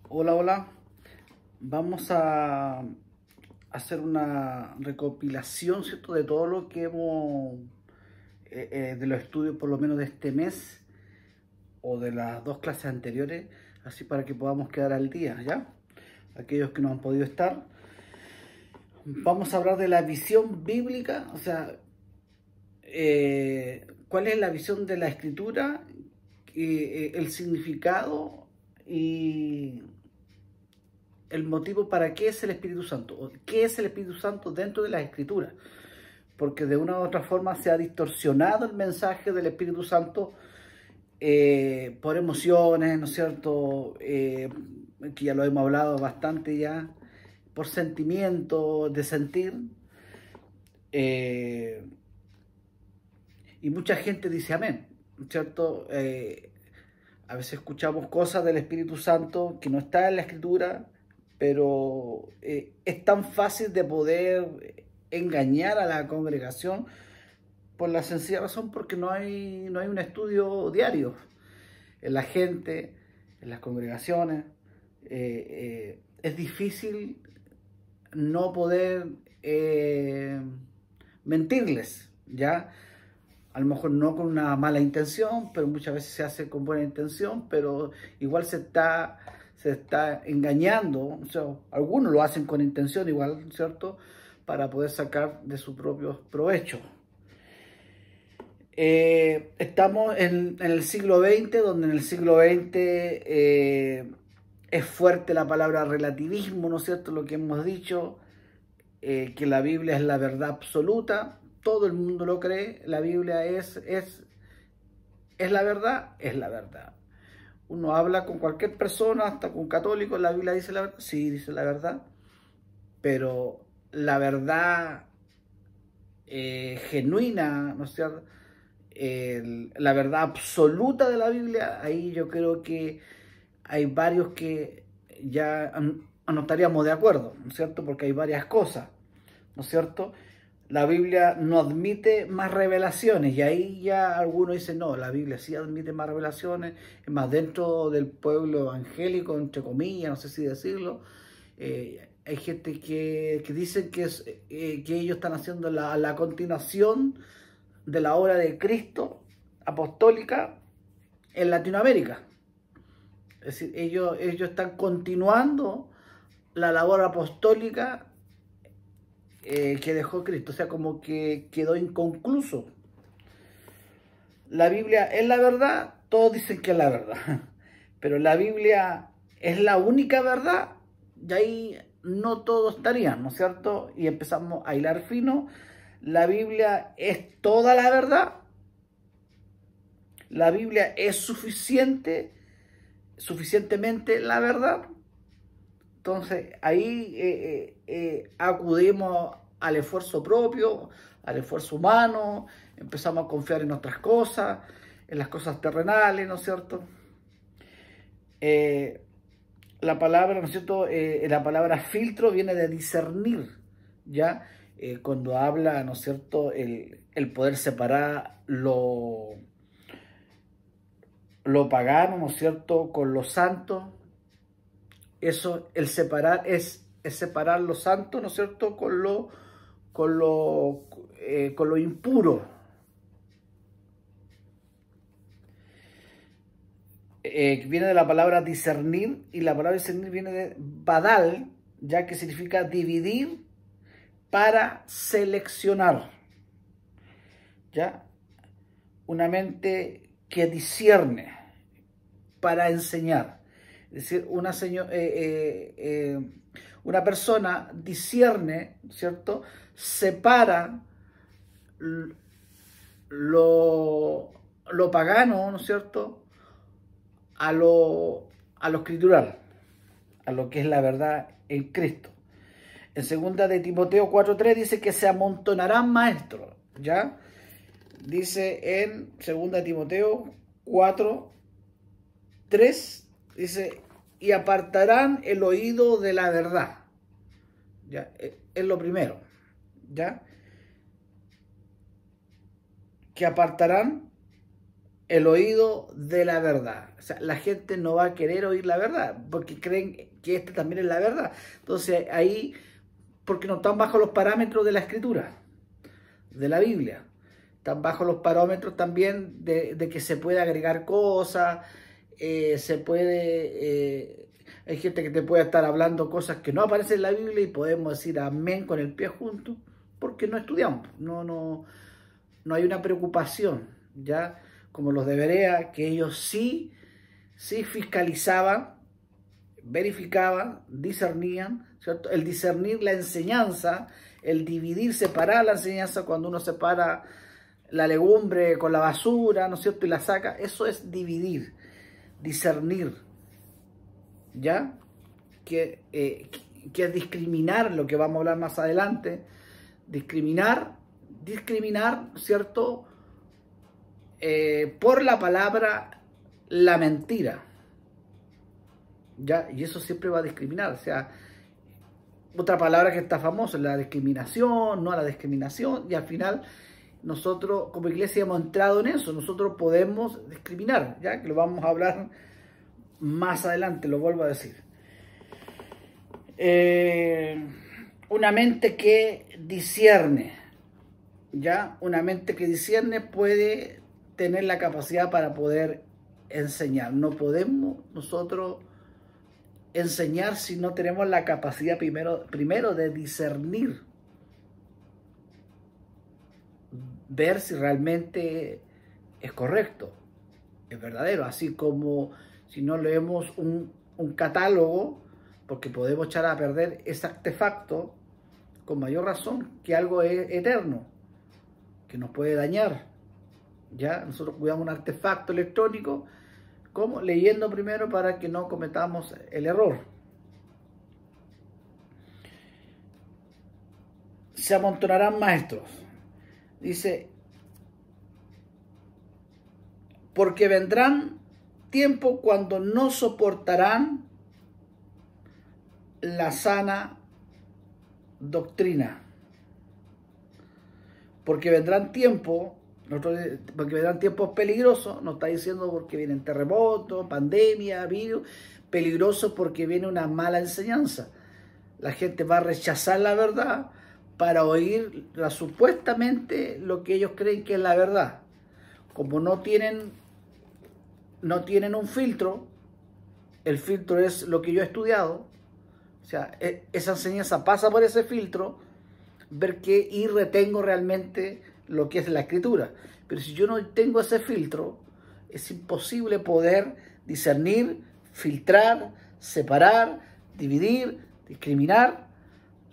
Hola, hola. Vamos a hacer una recopilación, ¿cierto?, de todo lo que hemos, de los estudios por lo menos de este mes o de las dos clases anteriores, así para que podamos quedar al día, ¿ya? Aquellos que no han podido estar. Vamos a hablar de la visión bíblica, o sea, cuál es la visión de la escritura, el significado y el motivo para qué es el Espíritu Santo, o qué es el Espíritu Santo dentro de las Escrituras, porque de una u otra forma se ha distorsionado el mensaje del Espíritu Santo por emociones, ¿no es cierto? Que ya lo hemos hablado bastante ya, por sentimiento de sentir. eh, y mucha gente dice amén, ¿no es cierto? A veces escuchamos cosas del Espíritu Santo que no está en la Escritura, pero es tan fácil de poder engañar a la congregación por la sencilla razón porque no hay un estudio diario en la gente, en las congregaciones. Es difícil no poder mentirles, ¿ya? A lo mejor no con una mala intención, pero muchas veces se hace con buena intención, pero igual se está engañando. O sea, algunos lo hacen con intención igual, ¿cierto? Para poder sacar de su propio provecho. Estamos en el siglo XX, donde en el siglo XX es fuerte la palabra relativismo, ¿no es cierto? Lo que hemos dicho, que la Biblia es la verdad absoluta, todo el mundo lo cree, la Biblia es la verdad, es la verdad. Uno habla con cualquier persona, hasta con católicos, la Biblia dice la verdad, sí, dice la verdad, pero la verdad genuina, ¿no es cierto? La verdad absoluta de la Biblia, ahí yo creo que hay varios que ya no estaríamos de acuerdo, ¿no es cierto? Porque hay varias cosas, ¿no es cierto? La Biblia no admite más revelaciones y ahí ya algunos dicen, no, la Biblia sí admite más revelaciones, es más dentro del pueblo evangélico, entre comillas, no sé si decirlo. Hay gente que dice que ellos están haciendo la continuación de la obra de Cristo apostólica en Latinoamérica. Es decir, ellos están continuando la labor apostólica que dejó Cristo, o sea, como que quedó inconcluso. La Biblia es la verdad, todos dicen que es la verdad, pero la Biblia es la única verdad, y ahí no todos estarían, ¿no es cierto? Y empezamos a hilar fino. La Biblia es toda la verdad, la Biblia es suficientemente la verdad. Entonces ahí acudimos al esfuerzo propio, al esfuerzo humano, empezamos a confiar en otras cosas, en las cosas terrenales, ¿no es cierto? Eh, la palabra, ¿no es cierto? La palabra filtro viene de discernir, ¿ya? Cuando habla, ¿no es cierto?, el poder separar lo pagano, ¿no es cierto?, con lo santo. Eso, el separar es separar lo santo, ¿no es cierto?, con lo impuro. Viene de la palabra discernir, y la palabra discernir viene de badal, ya que significa dividir para seleccionar, ¿ya? Una mente que discierne para enseñar. Es decir, una persona discierne, ¿cierto? Separa lo pagano, ¿no es cierto?, a lo escritural, a lo que es la verdad en Cristo. En segunda de Timoteo 4:3 dice que se amontonarán maestros, ¿ya? Dice en segunda de Timoteo 4:3, dice, y apartarán el oído de la verdad, ¿ya? Es lo primero, ¿ya? Que apartarán el oído de la verdad. O sea, la gente no va a querer oír la verdad porque creen que esta también es la verdad. Entonces ahí, porque no están bajo los parámetros de la escritura, de la Biblia. Están bajo los parámetros también de que se puede agregar cosas, se puede... hay gente que te puede estar hablando cosas que no aparecen en la Biblia y podemos decir amén con el pie junto porque no estudiamos, no hay una preocupación, ¿ya? Como los de Berea, que ellos sí fiscalizaban, verificaban, discernían, ¿cierto? El discernir la enseñanza, el dividir, separar la enseñanza cuando uno separa la legumbre con la basura, ¿no es cierto? Y la saca, eso es dividir, discernir, ¿ya? Que es discriminar, lo que vamos a hablar más adelante, discriminar, ¿cierto? Por la palabra la mentira, ¿ya? Y eso siempre va a discriminar. O sea, otra palabra que está famosa es la discriminación, no a la discriminación, y al final nosotros como iglesia hemos entrado en eso. Nosotros podemos discriminar, ¿ya? Que lo vamos a hablar más adelante, lo vuelvo a decir. Una mente que discierne, ¿ya? Una mente que discierne puede tener la capacidad para poder enseñar. No podemos nosotros enseñar si no tenemos la capacidad primero de discernir, ver si realmente es correcto, es verdadero, así como si no leemos un catálogo, porque podemos echar a perder ese artefacto con mayor razón que algo es eterno, que nos puede dañar. ¿Ya? Nosotros cuidamos un artefacto electrónico, como leyendo primero para que no cometamos el error. Se amontonarán maestros. Dice, porque vendrán tiempo cuando no soportarán la sana doctrina. Porque vendrán tiempos, porque vendrán tiempos peligrosos, nos está diciendo porque vienen terremotos, pandemia, virus, peligrosos porque viene una mala enseñanza. La gente va a rechazar la verdad para oír supuestamente lo que ellos creen que es la verdad. Como no tienen un filtro, el filtro es lo que yo he estudiado, o sea, esa enseñanza pasa por ese filtro, ver qué y retengo realmente lo que es la escritura. Pero si yo no tengo ese filtro, es imposible poder discernir, filtrar, separar, dividir, discriminar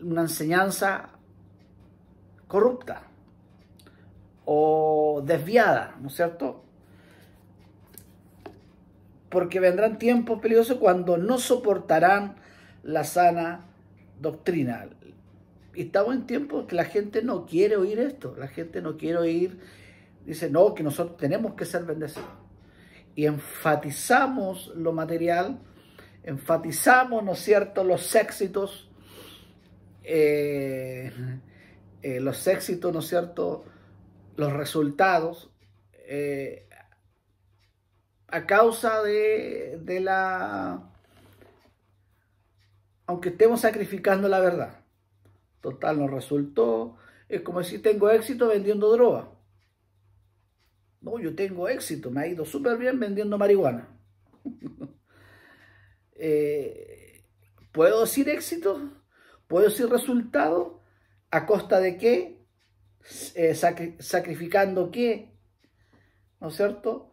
una enseñanza corrupta o desviada, ¿no es cierto? Porque vendrán tiempos peligrosos cuando no soportarán la sana doctrina. Y estamos en tiempos que la gente no quiere oír esto, la gente no quiere oír, dice, no, que nosotros tenemos que ser bendecidos. Y enfatizamos lo material, enfatizamos, ¿no es cierto?, los éxitos, ¿no es cierto?, los resultados, a causa de la... aunque estemos sacrificando la verdad. Total, nos resultó. Es como si tengo éxito vendiendo droga. No, yo tengo éxito, me ha ido súper bien vendiendo marihuana. ¿Puedo decir éxito? ¿Puedo decir resultado? ¿A costa de qué? ¿Sacrificando qué? ¿No es cierto?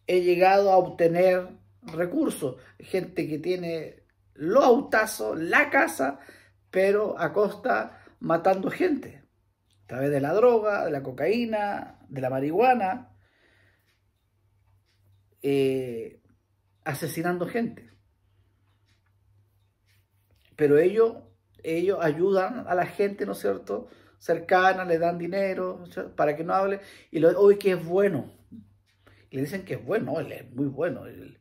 He llegado a obtener recursos. Gente que tiene los autazos, la casa, pero a costa matando gente. A través de la droga, de la cocaína, de la marihuana, asesinando gente. Pero ellos ayudan a la gente, ¿no es cierto?, cercana, le dan dinero, para que no hable, y hoy que es bueno. Y le dicen que es bueno, él es muy bueno, él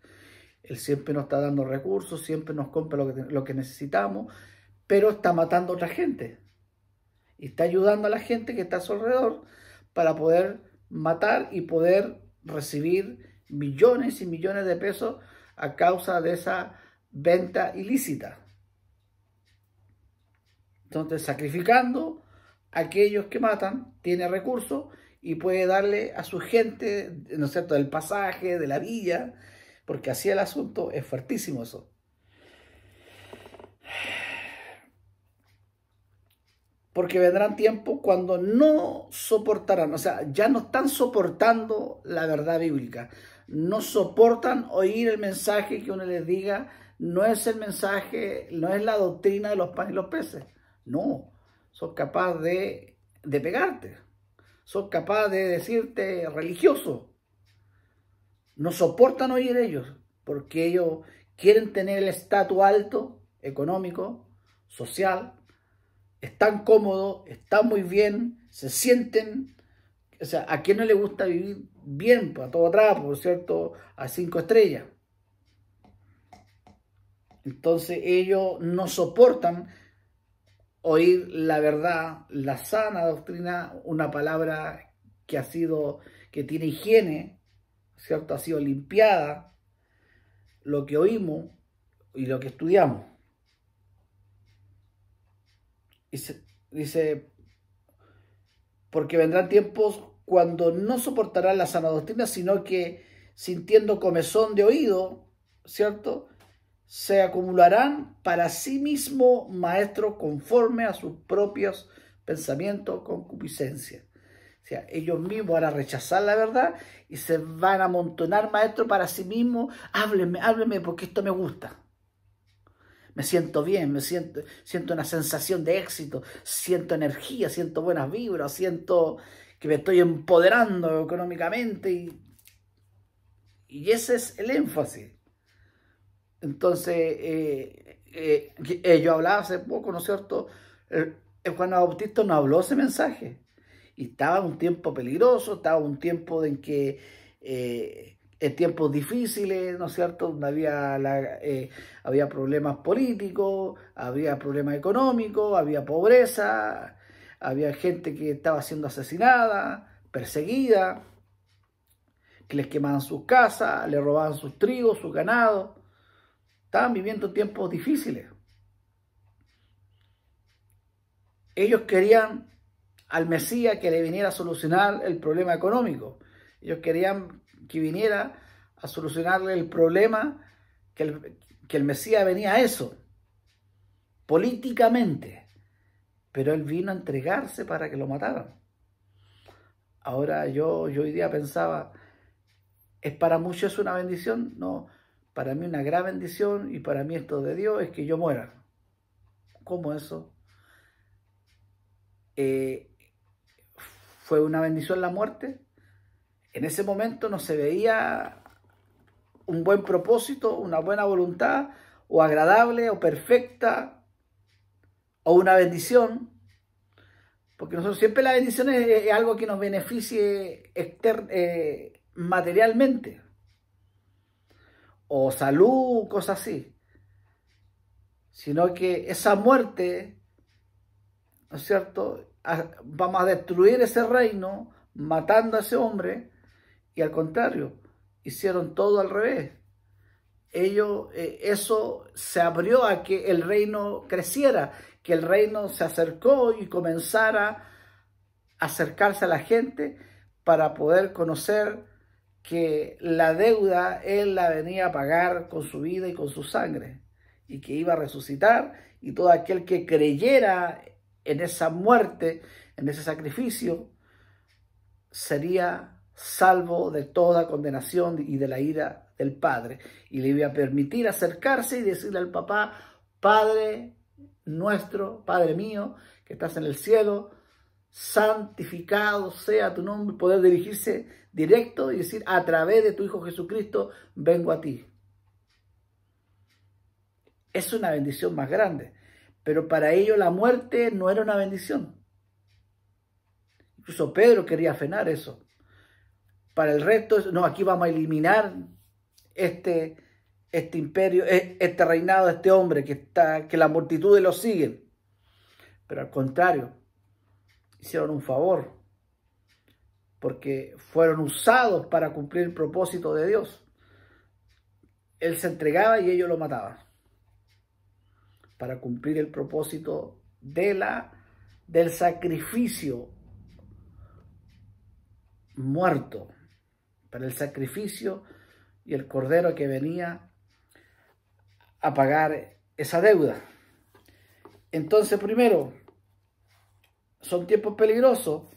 siempre nos está dando recursos, siempre nos compra lo que necesitamos, pero está matando a otra gente. Y está ayudando a la gente que está a su alrededor para poder matar y poder recibir millones y millones de pesos a causa de esa venta ilícita. Entonces, sacrificando a aquellos que matan, tiene recursos y puede darle a su gente, ¿no es cierto?, del pasaje, de la villa, porque así el asunto es fuertísimo eso. Porque vendrán tiempos cuando no soportarán, o sea, ya no están soportando la verdad bíblica, no soportan oír el mensaje que uno les diga, no es el mensaje, no es la doctrina de los panes y los peces, no, son capaces de pegarte, son capaces de decirte religioso, no soportan oír ellos, porque ellos quieren tener el estatus alto, económico, social, están cómodos, están muy bien, se sienten, o sea, ¿a quién no le gusta vivir bien, pues, a todo trapo, por cierto, a 5 estrellas? Entonces ellos no soportan oír la verdad, la sana doctrina, una palabra que tiene higiene, ¿cierto? Ha sido limpiada, lo que oímos y lo que estudiamos. Dice, porque vendrán tiempos cuando no soportarán la sana doctrina, sino que sintiendo comezón de oído, ¿cierto?, se acumularán para sí mismo maestros conforme a sus propios pensamientos, concupiscencia. O sea, ellos mismos van a rechazar la verdad y se van a amontonar maestros para sí mismos. Hábleme porque esto me gusta. Me siento bien, siento una sensación de éxito, siento energía, siento buenas vibras, siento que me estoy empoderando económicamente y ese es el énfasis. Entonces, yo hablaba hace poco, ¿no es cierto? Juan Bautista no habló ese mensaje y estaba un tiempo peligroso, estaba un tiempo en que en tiempos difíciles, ¿no es cierto?, donde había problemas políticos, había problemas económicos, había pobreza, había gente que estaba siendo asesinada, perseguida, que les quemaban sus casas, le robaban sus trigos, sus ganados. Estaban viviendo tiempos difíciles. Ellos querían al Mesías que le viniera a solucionar el problema económico. Ellos querían que viniera a solucionarle el problema, que el Mesías venía a eso, políticamente. Pero él vino a entregarse para que lo mataran. Ahora yo hoy día pensaba, ¿es para muchos una bendición? No, para mí una gran bendición y para mí esto de Dios es que yo muera. ¿Cómo eso? ¿Fue una bendición la muerte? En ese momento no se veía un buen propósito, una buena voluntad, o agradable, o perfecta, o una bendición, porque nosotros siempre la bendición es algo que nos beneficie materialmente, o salud, cosas así, sino que esa muerte, ¿no es cierto?, vamos a destruir ese reino matando a ese hombre, y al contrario, hicieron todo al revés. Ellos, eso se abrió a que el reino creciera, que el reino se acercó y comenzara a acercarse a la gente para poder conocer que la deuda Él la venía a pagar con su vida y con su sangre, y que iba a resucitar, y todo aquel que creyera en esa muerte, en ese sacrificio, sería salvo de toda condenación y de la ira del Padre, y le iba a permitir acercarse y decirle al papá: Padre nuestro, Padre mío, que estás en el cielo, santificado sea tu nombre, poder dirigirse directo y decir: a través de tu Hijo Jesucristo vengo a ti. Es una bendición más grande, pero para ellos la muerte no era una bendición. Incluso Pedro quería frenar eso. Para el resto, no, aquí vamos a eliminar este imperio, este reinado de este hombre que la multitud lo siguen. Pero al contrario, hicieron un favor. porque fueron usados para cumplir el propósito de Dios. Él se entregaba y ellos lo mataban para cumplir el propósito del sacrificio muerto, para el sacrificio y el cordero que venía a pagar esa deuda. Entonces, primero, son tiempos peligrosos,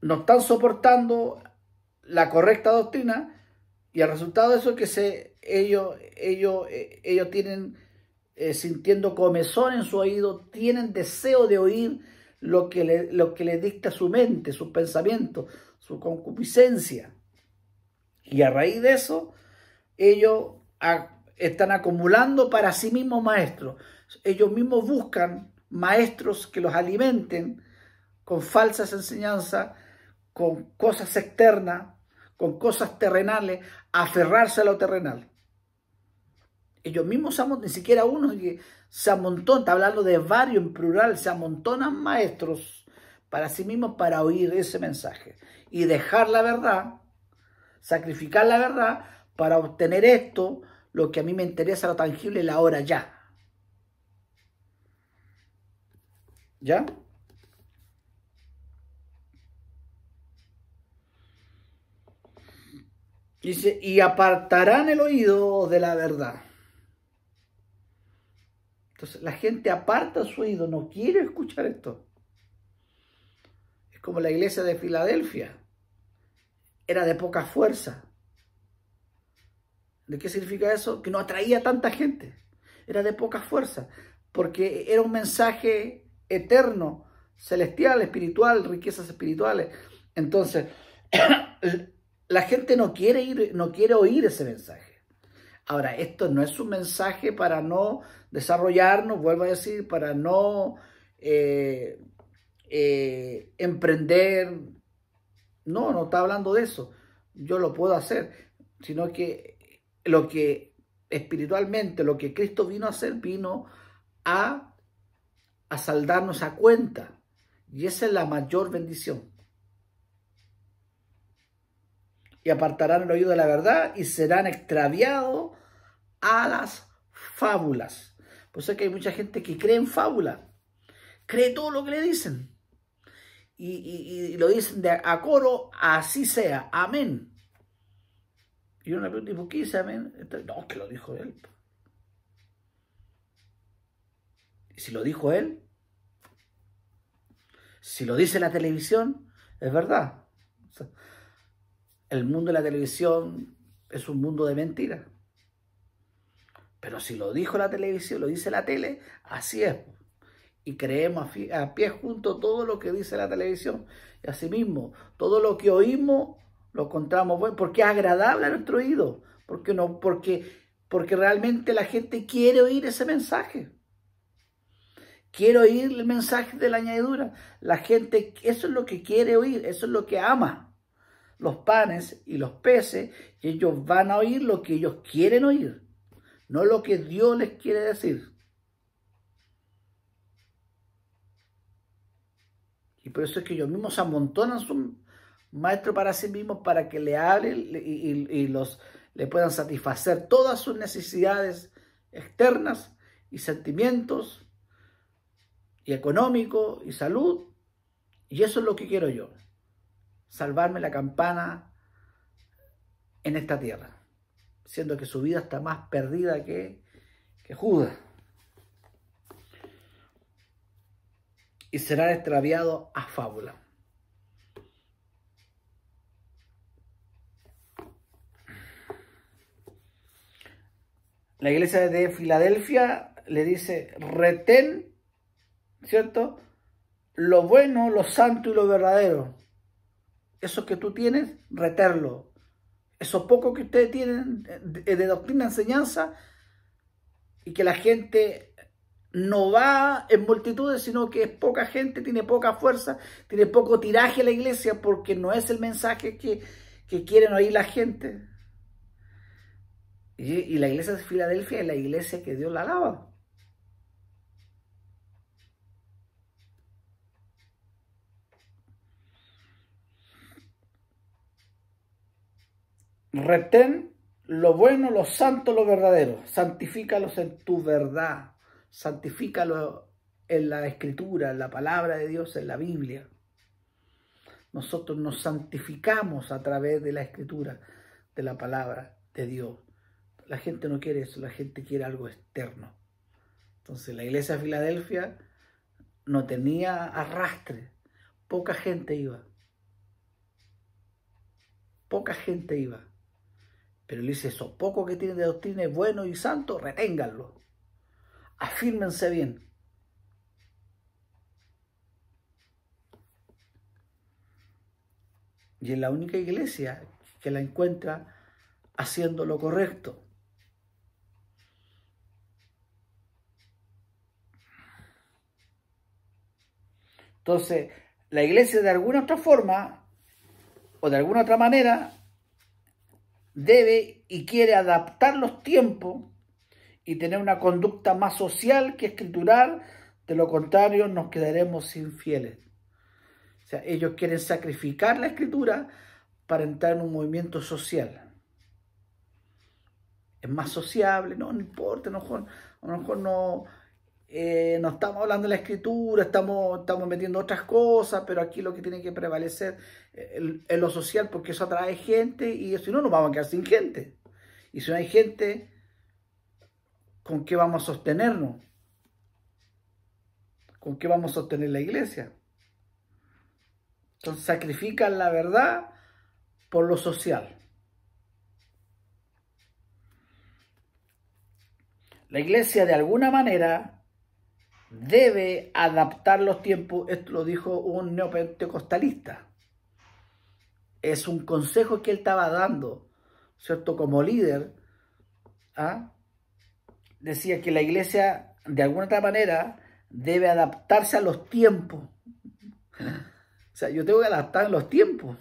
no están soportando la correcta doctrina, y el resultado de eso es que ellos tienen, sintiendo comezón en su oído, tienen deseo de oír lo que le dicta su mente, sus pensamientos, su concupiscencia. Y a raíz de eso, ellos están acumulando para sí mismos maestros. Ellos mismos buscan maestros que los alimenten con falsas enseñanzas, con cosas externas, con cosas terrenales, aferrarse a lo terrenal. Ellos mismos, ni siquiera uno, que se amontonan, está hablando de varios en plural, se amontonan maestros para sí mismos para oír ese mensaje y dejar la verdad, sacrificar la verdad para obtener esto, lo que a mí me interesa, lo tangible, la hora ya. ¿Ya? Dice, y apartarán el oído de la verdad. Entonces la gente aparta su oído, no quiere escuchar esto. Es como la iglesia de Filadelfia. Era de poca fuerza. ¿De qué significa eso? Que no atraía a tanta gente. Era de poca fuerza. Porque era un mensaje eterno, celestial, espiritual, riquezas espirituales. Entonces, la gente no quiere oír ese mensaje. Ahora, esto no es un mensaje para no desarrollarnos, vuelvo a decir, para no emprender. No está hablando de eso. Yo lo puedo hacer, sino que lo que espiritualmente, lo que Cristo vino a hacer, vino a saldarnos a cuenta. Y esa es la mayor bendición. Y apartarán el oído de la verdad y serán extraviados a las fábulas. Por eso es que hay mucha gente que cree en fábulas, cree todo lo que le dicen y lo dicen a coro, así sea, amén. Y uno le pregunta, ¿por qué dice amén? No, que lo dijo él. Y si lo dijo él, si lo dice la televisión, es verdad. O sea, el mundo de la televisión es un mundo de mentiras. Pero si lo dijo la televisión, lo dice la tele, así es. Y creemos a pie junto todo lo que dice la televisión. Y asimismo, todo lo que oímos lo encontramos bueno, porque es agradable a nuestro oído. Porque realmente la gente quiere oír ese mensaje. Quiere oír el mensaje de la añadidura. La gente, eso es lo que quiere oír, eso es lo que ama. Los panes y los peces, y ellos van a oír lo que ellos quieren oír, no lo que Dios les quiere decir. Y por eso es que ellos mismos se amontonan su maestro para sí mismos, para que le hablen y le puedan satisfacer todas sus necesidades externas y sentimientos y económicos y salud. Y eso es lo que quiero yo. Salvarme la campana en esta tierra, siendo que su vida está más perdida que Judas. Y serán extraviados a fábula. La iglesia de Filadelfia le dice, retén, ¿cierto?, lo bueno, lo santo y lo verdadero. Eso que tú tienes, reterlo. Eso poco que ustedes tienen de doctrina, enseñanza, y que la gente no va en multitudes, sino que es poca gente, tiene poca fuerza, tiene poco tiraje a la iglesia, porque no es el mensaje que quieren oír la gente. Y la iglesia de Filadelfia es la iglesia que Dios la alaba. retén lo bueno, lo santo, lo verdadero. Santifícalos en tu verdad. Santifícalos en la Escritura, en la palabra de Dios, en la Biblia. Nosotros nos santificamos a través de la Escritura, de la palabra de Dios. La gente no quiere eso, la gente quiere algo externo. Entonces la iglesia de Filadelfia no tenía arrastre, poca gente iba. Poca gente iba. Pero él dice, eso poco que tienen de doctrina es bueno y santo, reténganlo. Afírmense bien. Y es la única iglesia que la encuentra haciendo lo correcto. Entonces, la iglesia de alguna otra forma o de alguna otra manera debe y quiere adaptar los tiempos y tener una conducta más social que escritural, de lo contrario nos quedaremos infieles. O sea, ellos quieren sacrificar la escritura para entrar en un movimiento social. Es más sociable, no importa, a lo mejor no estamos hablando de la escritura, estamos metiendo otras cosas, pero aquí lo que tiene que prevalecer es lo social, porque eso atrae gente y si no, nos vamos a quedar sin gente. Y si no hay gente, ¿con qué vamos a sostenernos? ¿Con qué vamos a sostener la iglesia? Entonces sacrifican la verdad por lo social. La iglesia de alguna manera debe adaptar los tiempos. Esto lo dijo un neopentecostalista. Es un consejo que él estaba dando, ¿cierto? Como líder, ¿ah? Decía que la iglesia de alguna otra manera debe adaptarse a los tiempos. O sea, yo tengo que adaptar los tiempos.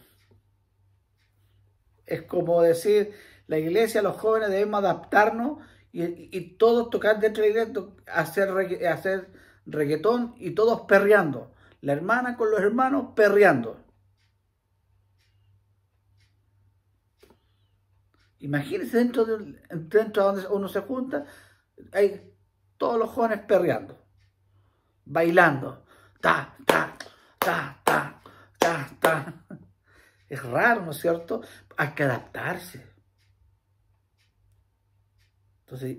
Es como decir, la iglesia, los jóvenes debemos adaptarnos y todos tocar dentro de la iglesia, hacer reggaetón y todos perreando. La hermana con los hermanos perreando. Imagínense dentro de donde uno se junta, hay todos los jóvenes perreando, bailando. Ta, ta, ta, ta, ta, ta. Es raro, ¿no es cierto? Hay que adaptarse. Entonces,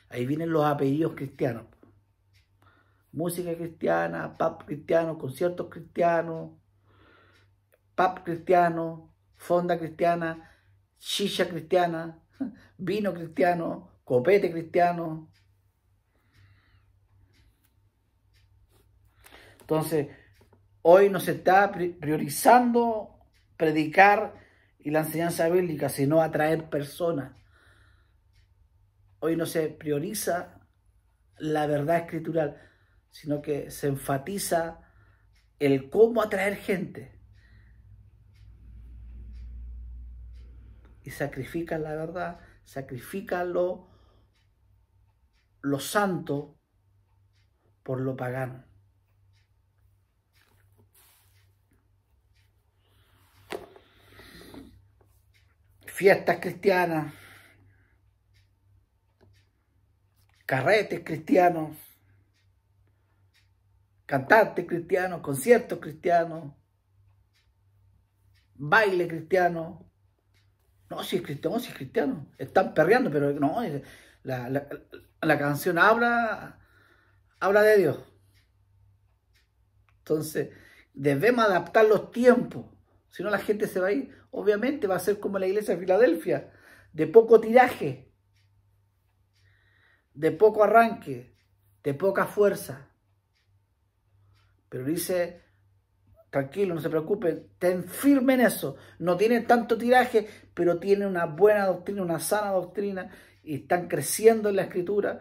ahí vienen los apellidos cristianos. Música cristiana, pub cristiano, conciertos cristianos, pub cristiano, fonda cristiana, shisha cristiana, vino cristiano, copete cristiano. Entonces, hoy no se está priorizando predicar y la enseñanza bíblica, sino atraer personas. Hoy no se prioriza la verdad escritural, sino que se enfatiza el cómo atraer gente. Y sacrifican la verdad, sacrifican lo santo por lo pagano. Fiestas cristianas, carretes cristianos, cantantes cristianos, conciertos cristianos, baile cristiano. No, si es cristiano, si es cristiano. Están perreando, pero no, la canción habla de Dios. Entonces, debemos adaptar los tiempos. Si no, la gente se va a ir. Obviamente va a ser como la iglesia de Filadelfia, de poco tiraje, de poco arranque, de poca fuerza. Pero dice, tranquilo, no se preocupen, ten firme en eso. No tienen tanto tiraje, pero tienen una buena doctrina, una sana doctrina, y están creciendo en la escritura.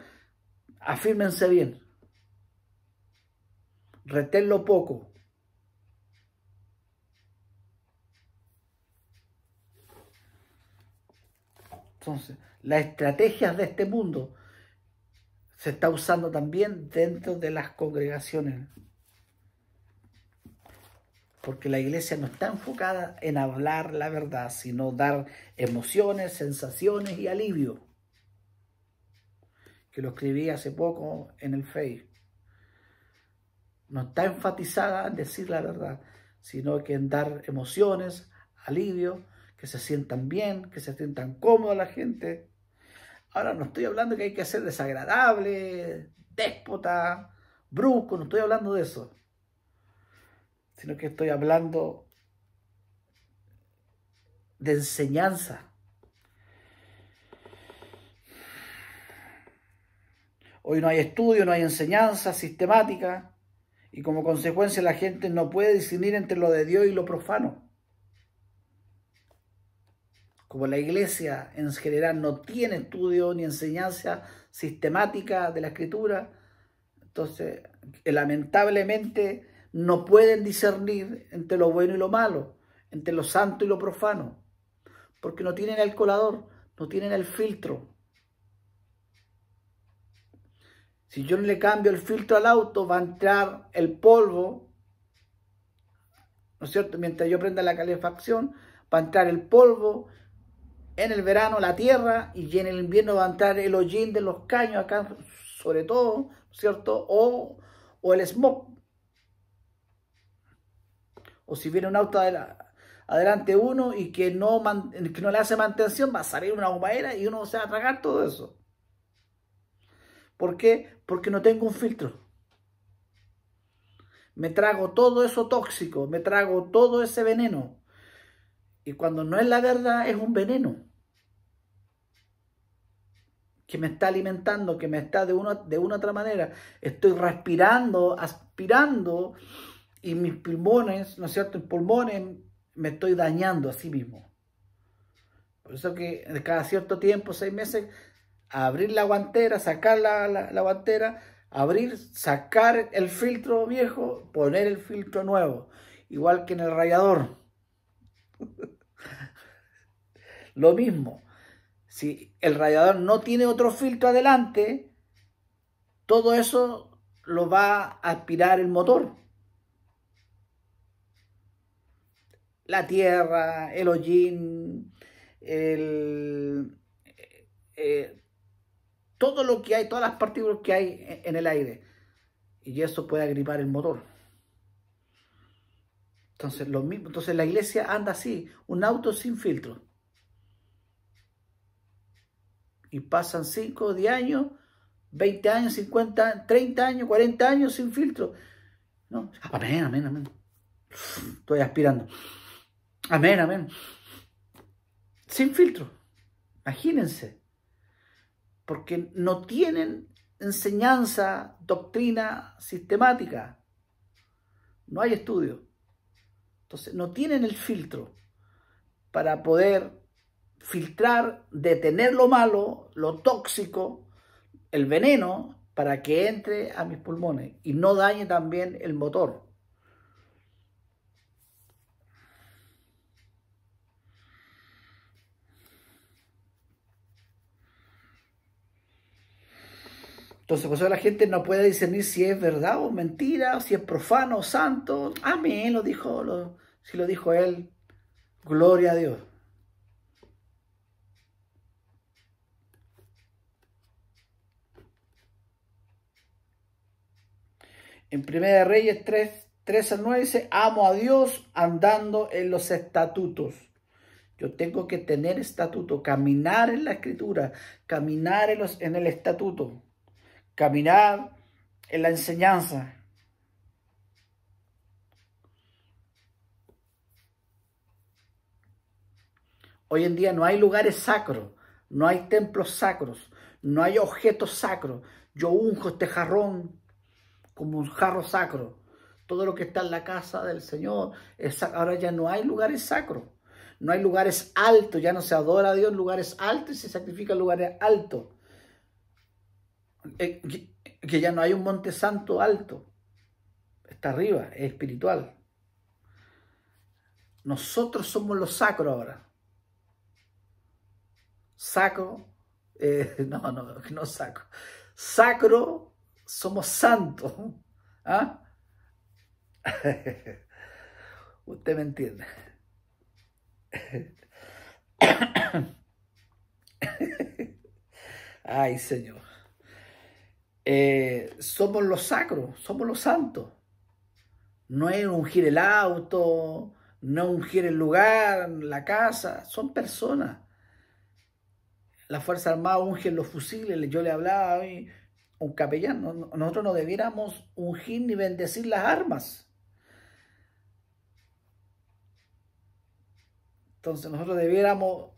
Afírmense bien. Reténlo poco. Entonces, las estrategias de este mundo se está usando también dentro de las congregaciones. porque la iglesia no está enfocada en hablar la verdad, sino dar emociones, sensaciones y alivio. Que lo escribí hace poco en el Facebook. No está enfatizada en decir la verdad, sino que en dar emociones, alivio, que se sientan bien, que se sientan cómodos la gente. Ahora no estoy hablando que hay que ser desagradable, déspota, brusco, no estoy hablando de eso, sino que estoy hablando de enseñanza. Hoy no hay estudio, no hay enseñanza sistemática y como consecuencia la gente no puede discernir entre lo de Dios y lo profano. Como la iglesia en general no tiene estudio ni enseñanza sistemática de la Escritura, entonces lamentablemente no pueden discernir entre lo bueno y lo malo, entre lo santo y lo profano, porque no tienen el colador, no tienen el filtro. Si yo no le cambio el filtro al auto, va a entrar el polvo, ¿no es cierto? Mientras yo prenda la calefacción, va a entrar el polvo, en el verano la tierra, y en el invierno va a entrar el hollín de los caños acá, sobre todo, ¿no es cierto? O el smog. O si viene un auto adelante uno y que no le hace mantención, va a salir una humareda y uno se va a tragar todo eso. ¿Por qué? Porque no tengo un filtro. Me trago todo eso tóxico, me trago todo ese veneno. Y cuando no es la verdad, es un veneno que me está alimentando, que me está de una u otra manera. Estoy respirando, aspirando, y mis pulmones, ¿no es cierto? En pulmones me estoy dañando a sí mismo. Por eso que cada cierto tiempo, 6 meses, abrir la guantera, sacar la guantera, abrir, sacar el filtro viejo, poner el filtro nuevo. Igual que en el rallador. Lo mismo. Si el radiador no tiene otro filtro adelante, todo eso lo va a aspirar el motor. La tierra, el hollín, todo lo que hay, todas las partículas que hay en el aire. Y eso puede agripar el motor. Entonces, lo mismo. Entonces la iglesia anda así, un auto sin filtro. Y pasan 5, 10 años, 20 años, 50, 30 años, 40 años sin filtro. ¿No? Amén, amén, amén. Estoy aspirando. Amén, amén. Sin filtro. Imagínense. Porque no tienen enseñanza, doctrina sistemática. No hay estudio. Entonces, no tienen el filtro para poder filtrar, detener lo malo, lo tóxico, el veneno, para que entre a mis pulmones y no dañe también el motor. Entonces, por eso la gente no puede discernir si es verdad o mentira, o si es profano o santo. Amén, si lo dijo él, gloria a Dios. En 1 Reyes 3 al 9 dice, amo a Dios andando en los estatutos. Yo tengo que tener estatuto, caminar en la escritura, caminar en el estatuto, caminar en la enseñanza. Hoy en día no hay lugares sacros, no hay templos sacros, no hay objetos sacros. Yo unjo este jarrón como un jarro sacro. Todo lo que está en la casa del Señor, ahora ya no hay lugares sacros. No hay lugares altos, ya no se adora a Dios en lugares altos y se sacrifica en lugares altos. Que ya no hay un monte santo alto. Está arriba, es espiritual. Nosotros somos los sacros ahora. Sacro, no sacro. Sacro, somos santos. ¿Ah? Usted me entiende. Ay, Señor. Somos los sacros, somos los santos. No es ungir el auto, no ungir el lugar, la casa, son personas. La Fuerza Armada ungen los fusiles. Yo le hablaba a un capellán, nosotros no debiéramos ungir ni bendecir las armas. Entonces nosotros debiéramos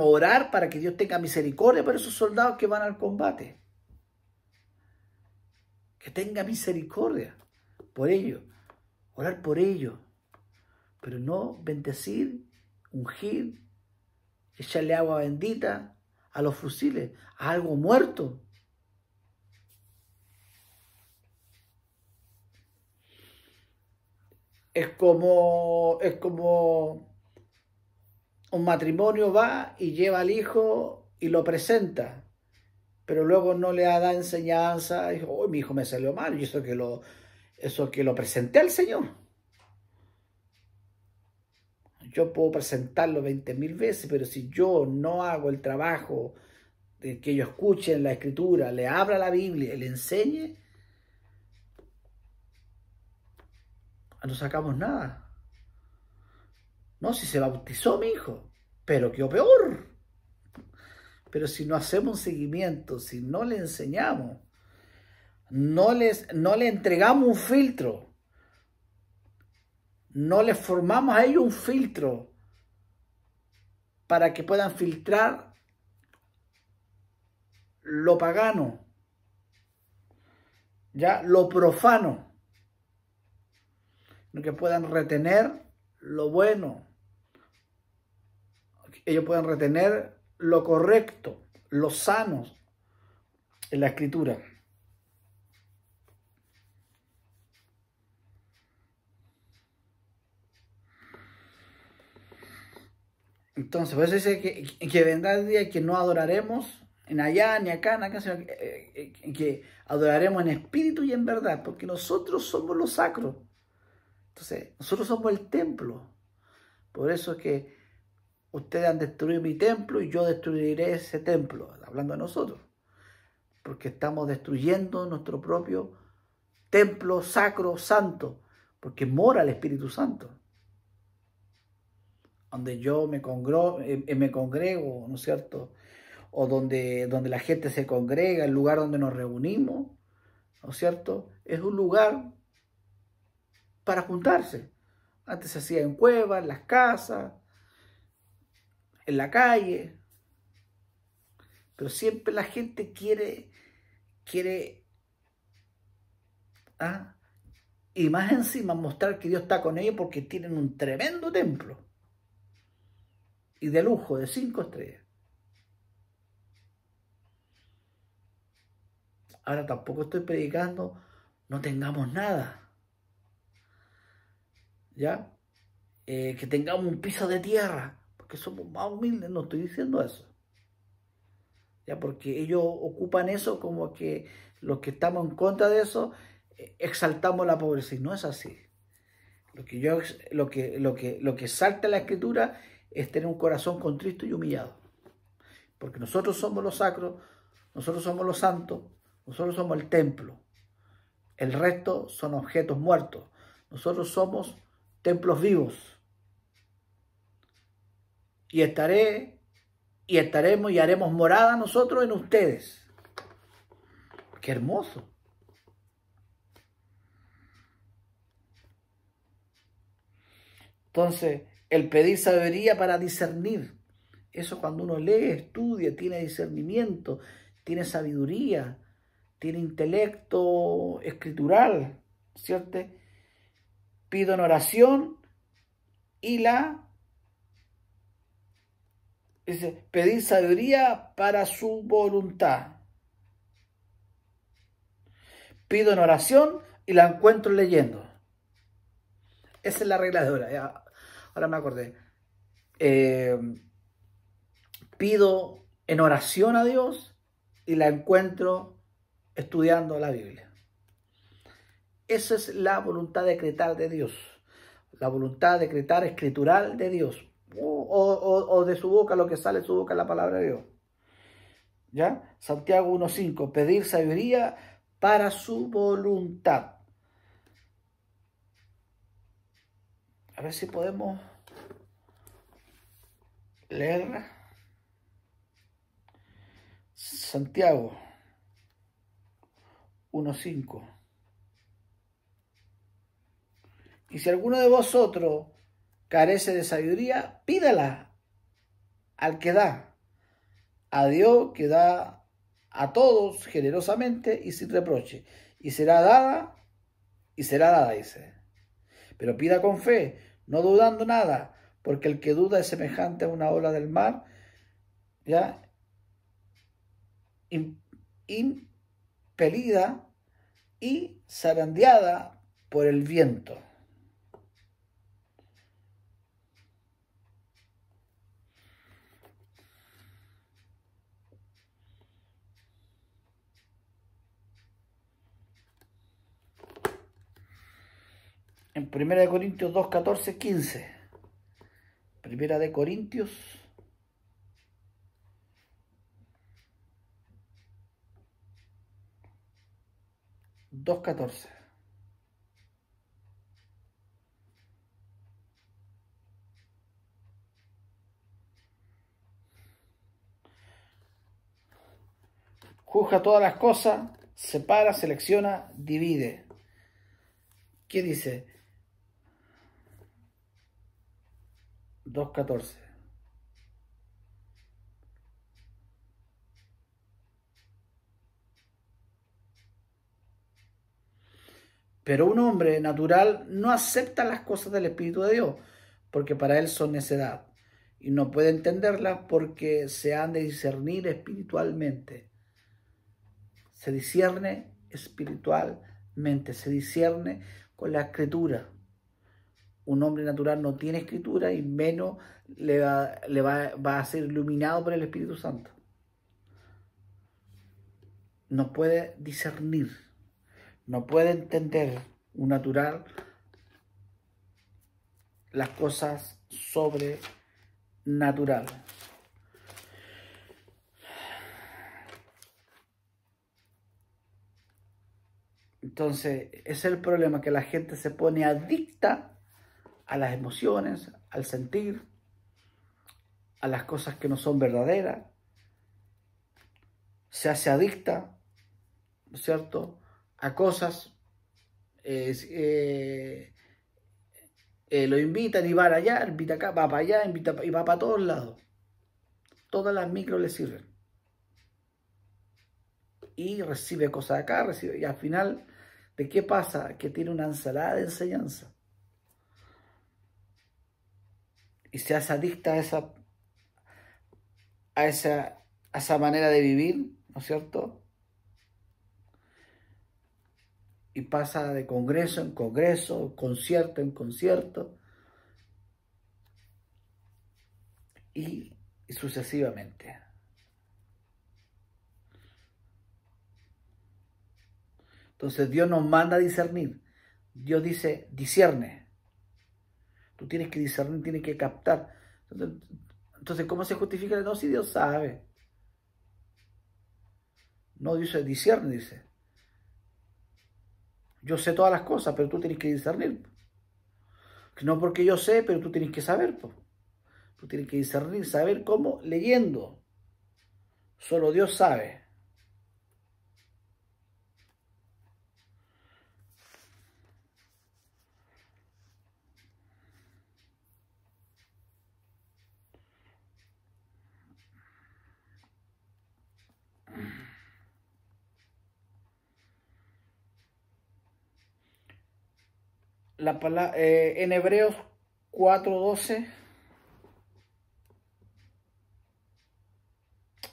orar para que Dios tenga misericordia por esos soldados que van al combate. Que tenga misericordia por ellos, orar por ellos, pero no bendecir, ungir, echarle agua bendita a los fusiles, a algo muerto. Es como un matrimonio va y lleva al hijo y lo presenta, pero luego no le da enseñanza. Dijo, oh, mi hijo me salió mal, y eso que lo presenté al Señor. Yo puedo presentarlo 20.000 veces, pero si yo no hago el trabajo de que ellos escuchen la Escritura, le abra la Biblia y le enseñe, no sacamos nada. No, si se bautizó mi hijo, pero quedó peor. Pero si no hacemos un seguimiento, si no le enseñamos, no le entregamos un filtro, no les formamos a ellos un filtro para que puedan filtrar lo pagano, ya lo profano, que puedan retener lo bueno, ellos puedan retener lo correcto, lo sano en la Escritura. Entonces, por eso dice que vendrá el día que no adoraremos en allá, ni acá, sino que adoraremos en espíritu y en verdad, porque nosotros somos los sacros. Entonces, nosotros somos el templo. Por eso es que ustedes han destruido mi templo y yo destruiré ese templo, hablando de nosotros, porque estamos destruyendo nuestro propio templo sacro, santo, porque mora el Espíritu Santo. Donde yo me congrego, ¿no es cierto? O donde la gente se congrega, el lugar donde nos reunimos, ¿no es cierto? Es un lugar para juntarse. Antes se hacía en cuevas, en las casas, en la calle. Pero siempre la gente quiere y más encima mostrar que Dios está con ellos porque tienen un tremendo templo. Y de lujo, de 5 estrellas. Ahora tampoco estoy predicando, no tengamos nada. ¿Ya? Que tengamos un piso de tierra, porque somos más humildes, no estoy diciendo eso. ¿Ya? Porque ellos ocupan eso como que los que estamos en contra de eso, exaltamos la pobreza, y no es así. Lo que salta en la Escritura es tener un corazón contrito y humillado. Porque nosotros somos los sacros, nosotros somos los santos, nosotros somos el templo. El resto son objetos muertos. Nosotros somos templos vivos. Y estaremos y haremos morada nosotros en ustedes. ¡Qué hermoso! Entonces, el pedir sabiduría para discernir. Eso cuando uno lee, estudia, tiene discernimiento, tiene sabiduría, tiene intelecto escritural, ¿cierto? Pido en oración dice, pedir sabiduría para su voluntad. Pido en oración y la encuentro leyendo. Esa es la regla de ahora. Ahora me acordé. Pido en oración a Dios y la encuentro estudiando la Biblia. Esa es la voluntad decretal de Dios. la voluntad decretar escritural de Dios, o de su boca, lo que sale de su boca, la palabra de Dios. ¿Ya? Santiago 1:5, pedir sabiduría para su voluntad. A ver si podemos leerla. Santiago 1:5. Y si alguno de vosotros carece de sabiduría, pídala al que da, a Dios que da a todos generosamente y sin reproche, y será dada, dice. Pero pida con fe, no dudando nada, porque el que duda es semejante a una ola del mar, ya impelida y zarandeada por el viento. En 1 Corintios 2, 14, 15. 1 Corintios 2, 14. Juzga todas las cosas, separa, selecciona, divide. ¿Qué dice? 2:14. Pero un hombre natural no acepta las cosas del Espíritu de Dios, porque para él son necedad, y no puede entenderlas porque se han de discernir espiritualmente. Se discierne espiritualmente, se discierne con la escritura. Un hombre natural no tiene escritura y menos va a ser iluminado por el Espíritu Santo. No puede discernir, no puede entender un natural las cosas sobrenaturales. Entonces, ese es el problema, que la gente se pone adicta a las emociones, al sentir, a las cosas que no son verdaderas. Se hace adicta, ¿no es cierto?, a cosas. Lo invitan y va allá, invita acá, va para allá, invita y va para todos lados. Todas las micros le sirven. Y recibe cosas acá, recibe, y al final, ¿de qué pasa? Que tiene una ensalada de enseñanza. Y se hace adicta a esa manera de vivir, ¿no es cierto? Y pasa de congreso en congreso, concierto en concierto, y sucesivamente. Entonces Dios nos manda a discernir. Dios dice, discierne. Tú tienes que discernir, tienes que captar. Entonces, ¿cómo se justifica? No, si Dios sabe. No, dice, discierne, dice. Yo sé todas las cosas, pero tú tienes que discernir. No porque yo sé, pero tú tienes que saber. Tú tienes que discernir, saber cómo, leyendo. Solo Dios sabe. En Hebreos 4:12.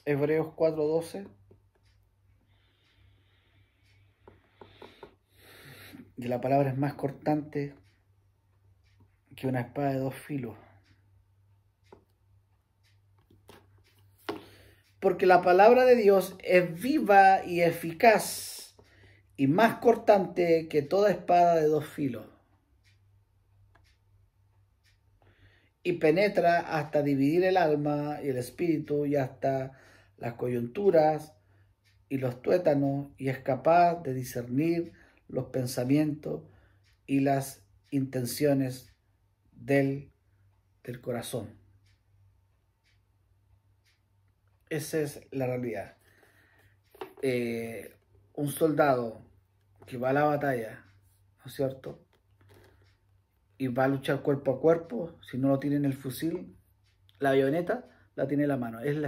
Hebreos 4:12. Y la palabra es más cortante que una espada de dos filos. Porque la palabra de Dios es viva y eficaz y más cortante que toda espada de dos filos. y penetra hasta dividir el alma y el espíritu y hasta las coyunturas y los tuétanos, y es capaz de discernir los pensamientos y las intenciones del corazón. Esa es la realidad. Un soldado que va a la batalla, ¿no es cierto?, y va a luchar cuerpo a cuerpo, si no lo tiene en el fusil, la bayoneta la tiene en la mano. Es la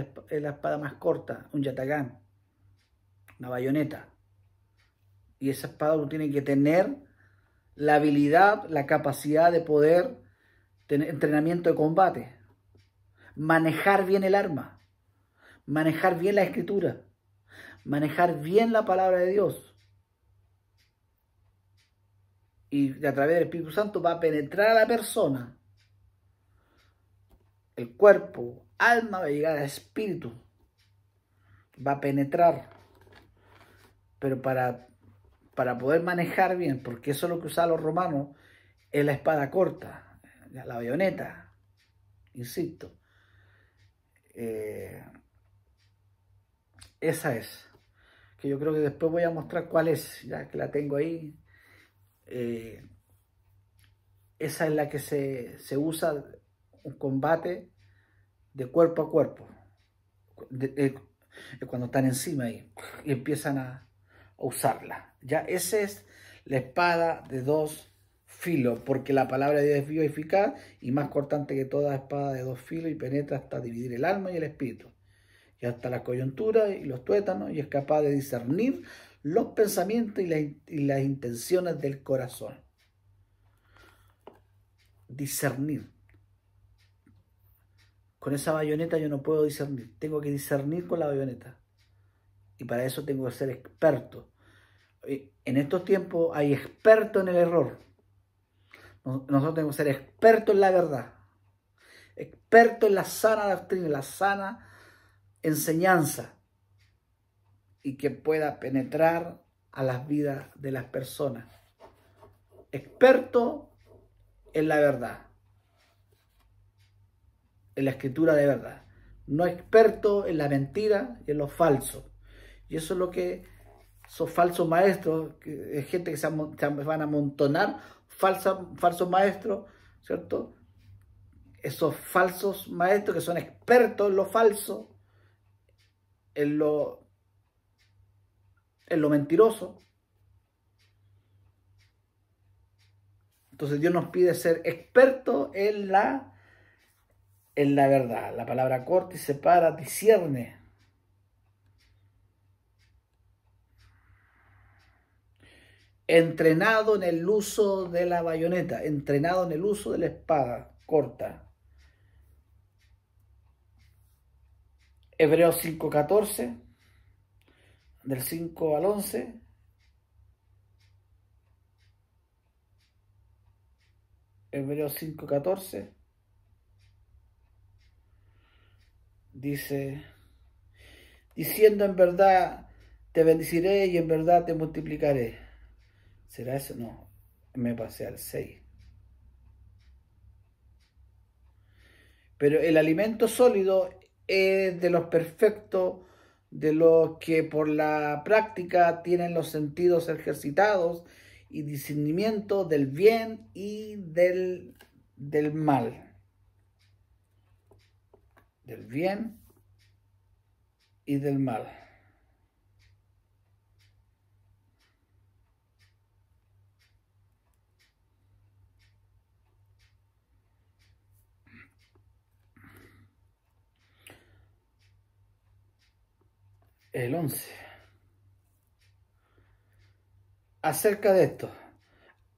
espada más corta, un yatagán, una bayoneta. Y esa espada uno tiene que tener la habilidad, la capacidad de poder tener entrenamiento de combate, manejar bien el arma, manejar bien la escritura, manejar bien la palabra de Dios. Y a través del Espíritu Santo va a penetrar a la persona, el cuerpo, alma, va a llegar al espíritu, va a penetrar. Pero para poder manejar bien, porque eso es lo que usaban los romanos, es la espada corta, la bayoneta, insisto. Esa es, que yo creo que después voy a mostrar cuál es, ya que la tengo ahí. Esa es la que se usa un combate de cuerpo a cuerpo, cuando están encima ahí y empiezan a usarla. Ya esa es la espada de dos filos, porque la palabra de Dios es viva y eficaz y más cortante que toda espada de dos filos, y penetra hasta dividir el alma y el espíritu, y hasta la coyuntura y los tuétanos, y es capaz de discernir los pensamientos y las intenciones del corazón. Discernir. Con esa bayoneta yo no puedo discernir, tengo que discernir con la bayoneta, y para eso tengo que ser experto. En estos tiempos hay expertos en el error. Nosotros tenemos que ser expertos en la verdad, expertos en la sana doctrina, en la sana enseñanza, y que pueda penetrar a las vidas de las personas. Experto en la verdad, en la escritura de verdad, no experto en la mentira y en lo falso. Y eso es lo que esos falsos maestros, es gente que se van a amontonar, falsos maestros, ¿cierto? Esos falsos maestros que son expertos en lo falso, en lo mentiroso. Entonces Dios nos pide ser expertos en la verdad. La palabra corta y separa, discierne. Entrenado en el uso de la bayoneta, entrenado en el uso de la espada corta. Hebreos 5:14, del 5 al 11. Hebreos 5:14 dice, diciendo en verdad te bendeciré y en verdad te multiplicaré. ¿Será eso? No, me pasé al 6. Pero el alimento sólido es de los perfectos, de los que por la práctica tienen los sentidos ejercitados y discernimiento del bien y del mal. Del bien y del mal. El 11. Acerca de esto.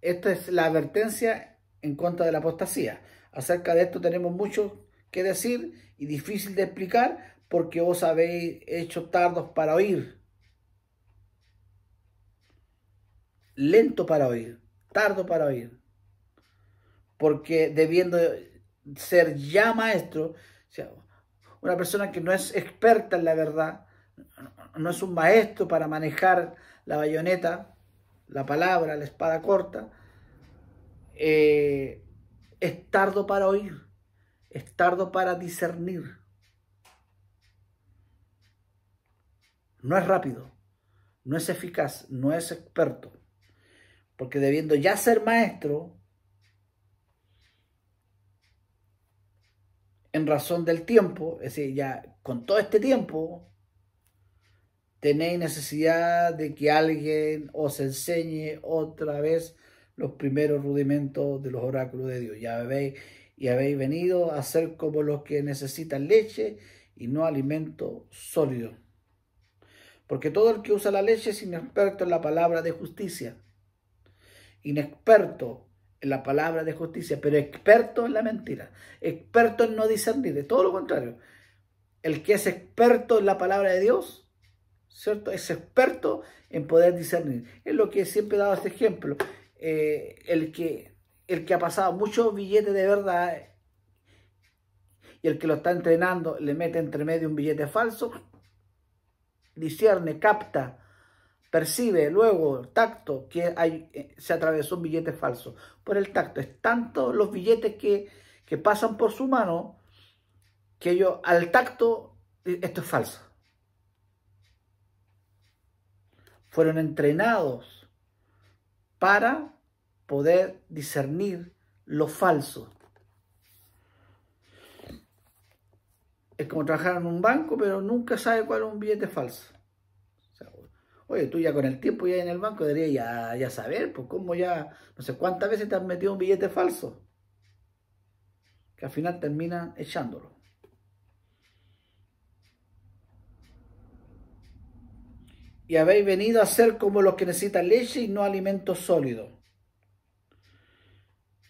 Esta es la advertencia en contra de la apostasía. Acerca de esto tenemos mucho que decir y difícil de explicar, porque os habéis hecho tardos para oír. Lento para oír, tardo para oír. Porque debiendo ser ya maestro, o sea, una persona que no es experta en la verdad, no es un maestro para manejar la bayoneta, la palabra, la espada corta, es tardo para oír. es tardo para discernir. No es rápido, no es eficaz, no es experto. Porque debiendo ya ser maestro, en razón del tiempo, es decir, ya con todo este tiempo, tenéis necesidad de que alguien os enseñe otra vez los primeros rudimentos de los oráculos de Dios. Ya habéis venido a ser como los que necesitan leche y no alimento sólido. Porque todo el que usa la leche es inexperto en la palabra de justicia. Inexperto en la palabra de justicia, pero experto en la mentira. Experto en no discernir. De todo lo contrario. El que es experto en la palabra de Dios, ¿cierto? Es experto en poder discernir. Es lo que siempre he dado este ejemplo. El que ha pasado muchos billetes de verdad y el que lo está entrenando le mete entre medio un billete falso, discierne, capta, percibe luego tacto que se atravesó un billete falso. Por el tacto, es tanto los billetes que pasan por su mano que ellos al tacto, esto es falso. Fueron entrenados para poder discernir lo falso. Es como trabajar en un banco, pero nunca sabe cuál es un billete falso. O sea, oye, tú ya con el tiempo ya en el banco deberías ya saber, pues cómo ya, no sé cuántas veces te has metido un billete falso, que al final terminan echándolo. Y habéis venido a ser como los que necesitan leche y no alimento sólido.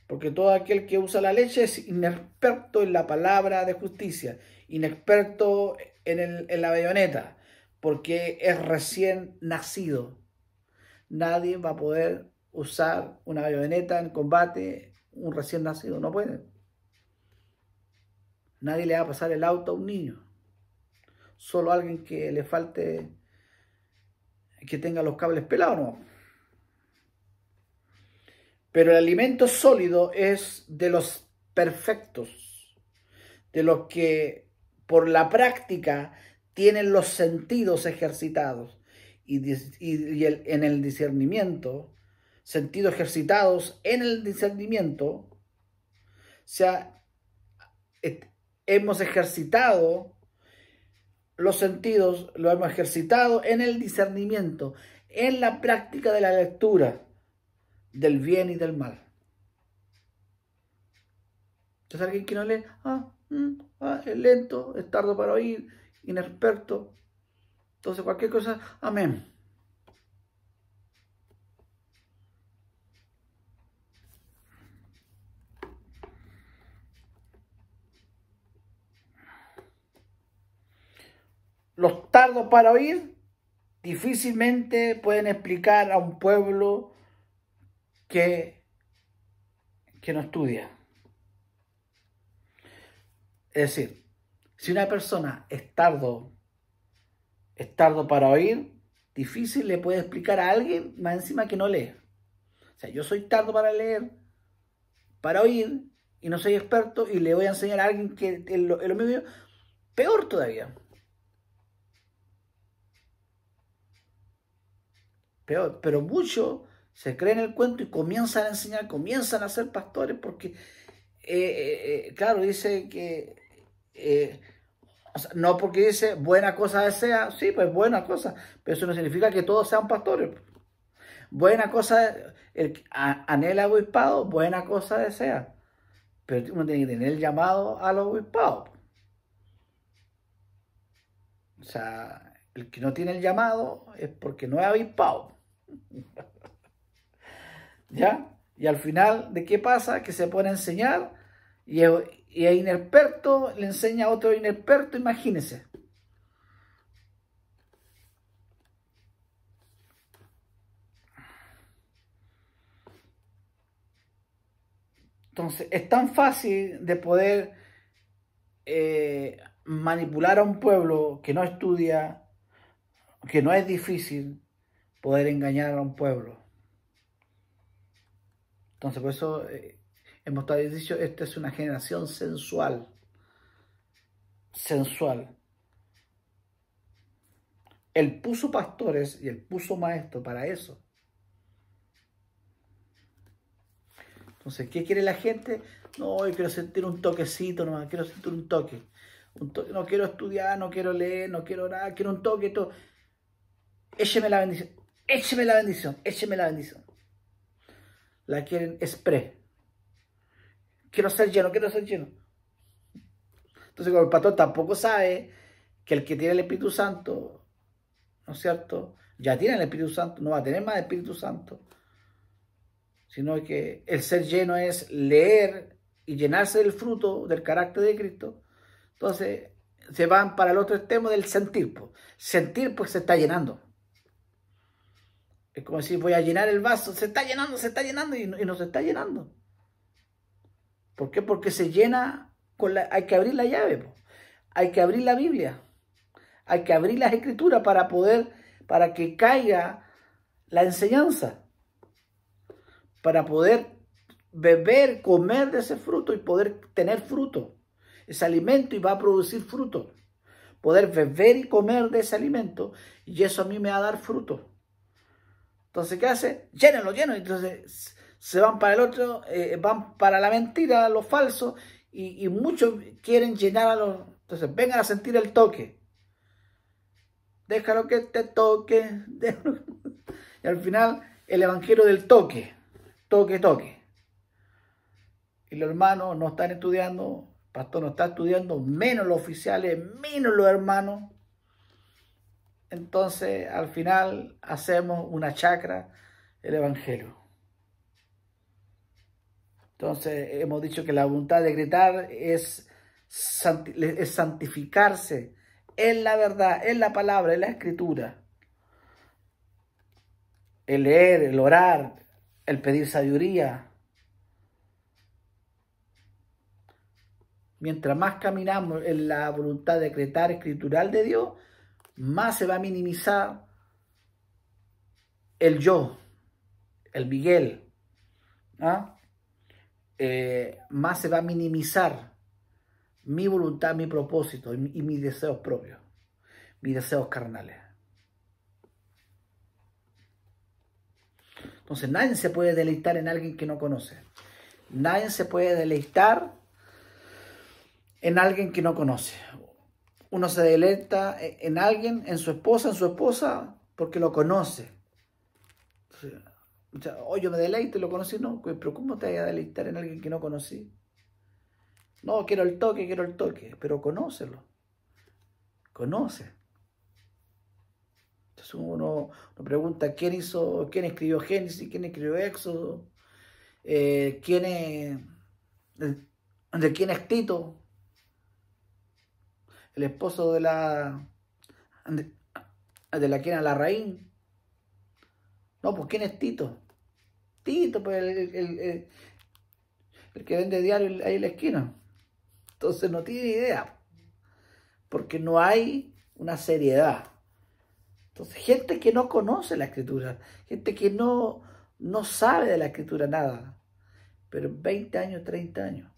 Porque todo aquel que usa la leche es inexperto en la palabra de justicia, inexperto en la bayoneta, porque es recién nacido. Nadie va a poder usar una bayoneta en combate, un recién nacido, no puede. Nadie le va a pasar el auto a un niño. Solo alguien que le falte, que tenga los cables pelados, no. Pero el alimento sólido es de los perfectos, de los que por la práctica tienen los sentidos ejercitados en el discernimiento, sentidos ejercitados en el discernimiento, o sea, hemos ejercitado los sentidos, lo hemos ejercitado en el discernimiento, en la práctica de la lectura del bien y del mal. Entonces alguien que no lee, es lento, es tardo para oír, inexperto. Entonces cualquier cosa, amén. Los tardos para oír difícilmente pueden explicar a un pueblo que no estudia. Es decir, si una persona es tardo para oír, difícil le puede explicar a alguien más encima que no lee. O sea, yo soy tardo para leer, para oír, y no soy experto, y le voy a enseñar a alguien que es lo mismo, peor todavía. Peor, pero muchos se creen el cuento y comienzan a enseñar, comienzan a ser pastores, porque, claro, dice que, o sea, no porque dice buena cosa desea, sí, pues buena cosa, pero eso no significa que todos sean pastores. Buena cosa, el que anhela obispado, buena cosa desea, pero uno tiene que tener el llamado al obispado. O sea, el que no tiene el llamado es porque no es obispado. ¿Ya? Y al final, ¿de qué pasa? Que se pone a enseñar y es inexperto, le enseña a otro inexperto, imagínense. Entonces, es tan fácil de poder manipular a un pueblo que no estudia, que no es difícil poder engañar a un pueblo. Entonces, por eso hemos dicho, esta es una generación sensual. Sensual. Él puso pastores y él puso maestros para eso. Entonces, ¿qué quiere la gente? No, yo quiero sentir un toquecito nomás, quiero sentir un toque. No quiero estudiar, no quiero leer, no quiero nada, quiero un toque, todo. Écheme la bendición, écheme la bendición, écheme la bendición. La quieren express. Quiero ser lleno, quiero ser lleno. Entonces, como el pastor tampoco sabe que el que tiene el Espíritu Santo, ¿no es cierto? Ya tiene el Espíritu Santo, no va a tener más Espíritu Santo, sino que el ser lleno es leer y llenarse del fruto del carácter de Cristo. Entonces se van para el otro extremo del sentir. Pues. Sentir, pues se está llenando. Es como decir, voy a llenar el vaso, se está llenando y no se está llenando. ¿Por qué? Porque se llena, hay que abrir la llave, pues. Hay que abrir la Biblia, hay que abrir las Escrituras para que caiga la enseñanza, para poder beber, comer de ese fruto y poder tener fruto. Ese alimento y va a producir fruto. Poder beber y comer de ese alimento y eso a mí me va a dar fruto. Entonces, ¿qué hace? Llénenlo. Entonces se van para el otro, van para la mentira, lo falso y muchos quieren llenar a los... Entonces, vengan a sentir el toque. Déjalo que te toque. Y al final, el evangelio del toque. Toque. Y los hermanos no están estudiando, el pastor no está estudiando, menos los oficiales, menos los hermanos. Entonces, al final, hacemos una chacra, el evangelio. Entonces, hemos dicho que la voluntad de decretar es santificarse en la verdad, en la palabra, en la escritura. El leer, el orar, el pedir sabiduría. Mientras más caminamos en la voluntad de decretar escritural de Dios, más se va a minimizar el yo, el Miguel. ¿Ah? Más se va a minimizar mi voluntad, mi propósito y mis deseos propios, mis deseos carnales. Entonces nadie se puede deleitar en alguien que no conoce. Nadie se puede deleitar en alguien que no conoce. Uno se deleita en alguien, en su esposa, porque lo conoce. Entonces, yo me deleito y lo conocí, no, pero ¿cómo te vas a deleitar en alguien que no conocí? No, quiero el toque, pero conócelo. Conoce. Entonces uno pregunta quién escribió Génesis, quién escribió Éxodo, de quién es Tito, el esposo de la quien era la raíz. No, pues ¿quién es Tito? Tito, pues el que vende diario ahí en la esquina. Entonces no tiene idea, porque no hay una seriedad. Entonces, gente que no conoce la escritura, gente que no sabe de la escritura nada, pero 20 años, 30 años,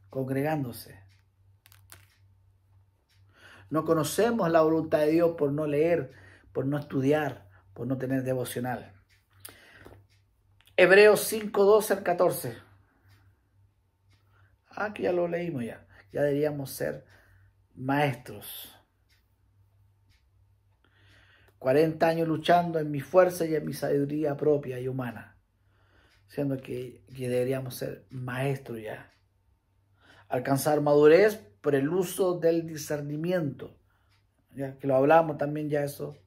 congregándose. No conocemos la voluntad de Dios por no leer, por no estudiar, por no tener devocional. Hebreos 5, 12 al 14. Que ya lo leímos ya. Ya deberíamos ser maestros. 40 años luchando en mi fuerza y en mi sabiduría propia y humana. Siendo que deberíamos ser maestros ya. Alcanzar madurez por el uso del discernimiento. Ya que lo hablamos también ya eso.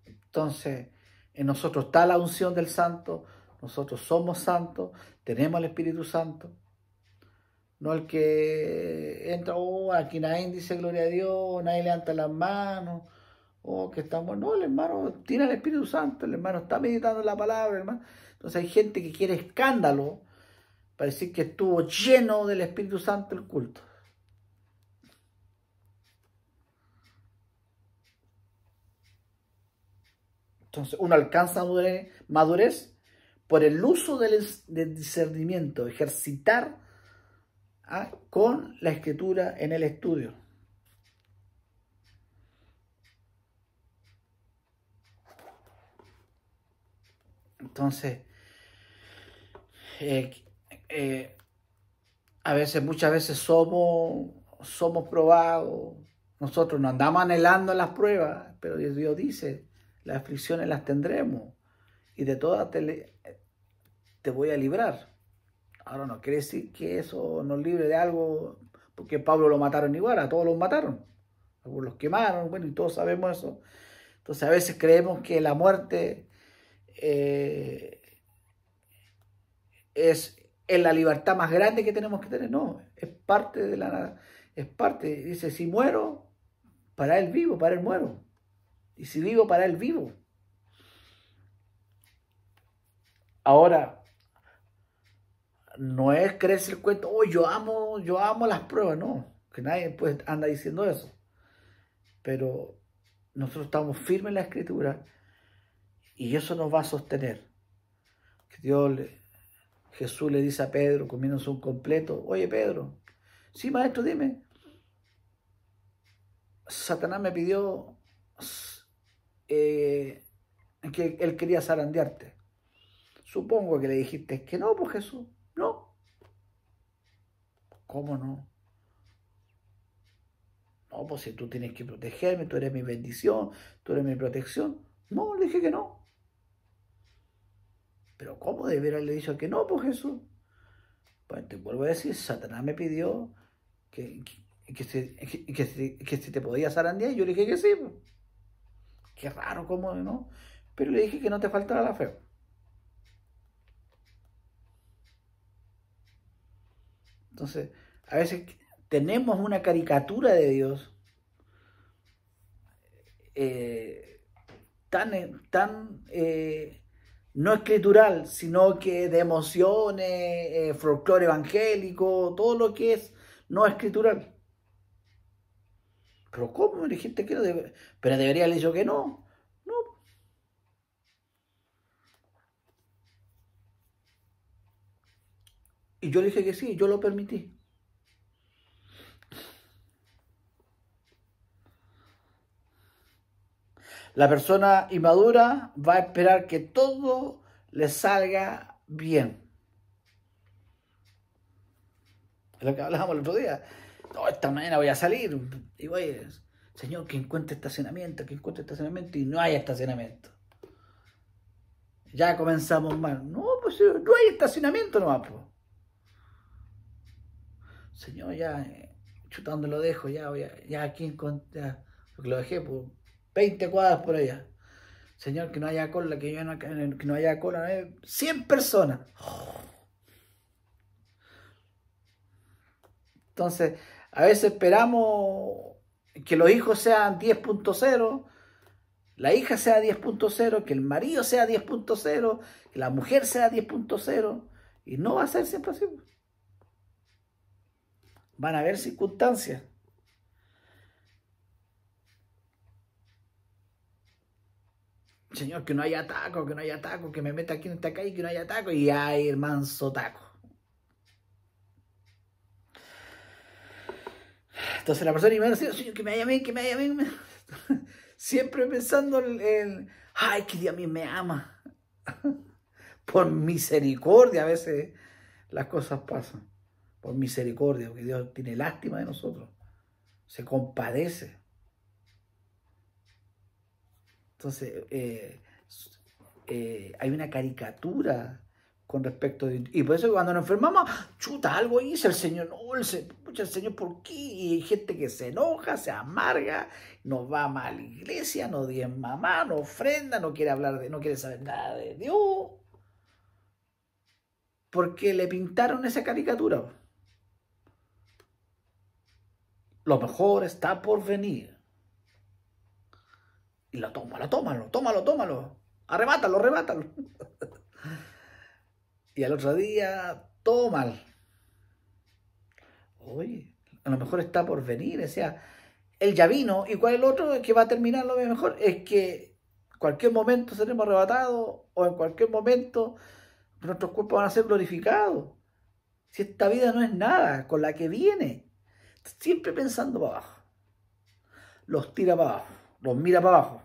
Entonces, en nosotros está la unción del Santo. Nosotros somos santos. Tenemos el Espíritu Santo. No el que entra, aquí nadie dice gloria a Dios, nadie levanta las manos, que estamos, no, el hermano tiene el Espíritu Santo, el hermano está meditando la palabra, hermano. Entonces hay gente que quiere escándalo para decir que estuvo lleno del Espíritu Santo el culto. Entonces uno alcanza madurez por el uso del discernimiento, ejercitar con la escritura en el estudio. Entonces, muchas veces somos probados. Nosotros no andamos anhelando las pruebas, pero Dios dice, las aflicciones las tendremos y de todas te voy a librar. Ahora no quiere decir que eso nos libre de algo, porque Pablo lo mataron igual, a todos los mataron, algunos los quemaron, bueno, y todos sabemos eso. Entonces a veces creemos que la muerte es la libertad más grande que tenemos que tener. No, es parte, dice, si muero, para él vivo, para él muero. Y si vivo, para él vivo. Ahora, no es creerse el cuento, oh, yo amo las pruebas, no, que nadie pues anda diciendo eso. Pero nosotros estamos firmes en la escritura y eso nos va a sostener. Que Jesús le dice a Pedro, comiéndose un completo, oye Pedro, sí maestro, dime, Satanás me pidió que él quería zarandearte. Supongo que le dijiste que no, pues Jesús, no. ¿Cómo no? No, pues si tú tienes que protegerme, tú eres mi bendición, tú eres mi protección. No, le dije que no. Pero ¿cómo de veras le he dicho que no, pues Jesús? Pues te vuelvo a decir, Satanás me pidió que si te podía zarandear, y yo le dije que sí. Pues. Qué raro, ¿cómo no? Pero le dije que no te faltara la fe. Entonces, a veces tenemos una caricatura de Dios tan no escritural, sino que de emociones, folclore evangélico, todo lo que es no escritural. Pero ¿cómo me dijiste que no? Pero debería haber dicho que no. No. Y yo le dije que sí, yo lo permití. La persona inmadura va a esperar que todo le salga bien. Es lo que hablábamos el otro día. No, esta mañana voy a salir y voy, Señor, que encuentre estacionamiento, y no hay estacionamiento. Ya comenzamos mal. No, pues no hay estacionamiento nomás, pues. Señor, ya chutando lo dejo, ya aquí encontré, porque lo dejé por 20 cuadras por allá. Señor, que no haya cola, que no haya cola, 100 personas. Entonces, a veces esperamos que los hijos sean 10.0, la hija sea 10.0, que el marido sea 10.0, que la mujer sea 10.0, y no va a ser siempre así. Van a haber circunstancias. Señor, que no haya taco, que me meta aquí en esta calle, que no haya taco, y hay el manso taco. Entonces la persona iba a decir, Señor, que me haya bien. Siempre pensando ay, que Dios a mí me ama. Por misericordia a veces las cosas pasan. Por misericordia, porque Dios tiene lástima de nosotros. Se compadece. Entonces, hay una caricatura con respecto de... Y por eso cuando nos enfermamos, chuta, algo hizo el Señor. No, el Señor, ¿por qué? Y hay gente que se enoja, se amarga, no va más a la iglesia, no diezma más, no ofrenda, no quiere saber nada de Dios. Porque le pintaron esa caricatura. Lo mejor está por venir. Y tómalo. Arrebátalo. Y al otro día, todo mal. Oye, a lo mejor está por venir. O sea, él ya vino. ¿Y cuál es el otro que va a terminar lo mejor? Es que cualquier momento seremos arrebatados o en cualquier momento nuestros cuerpos van a ser glorificados. Si esta vida no es nada con la que viene, siempre pensando para abajo. Los tira para abajo, los mira para abajo.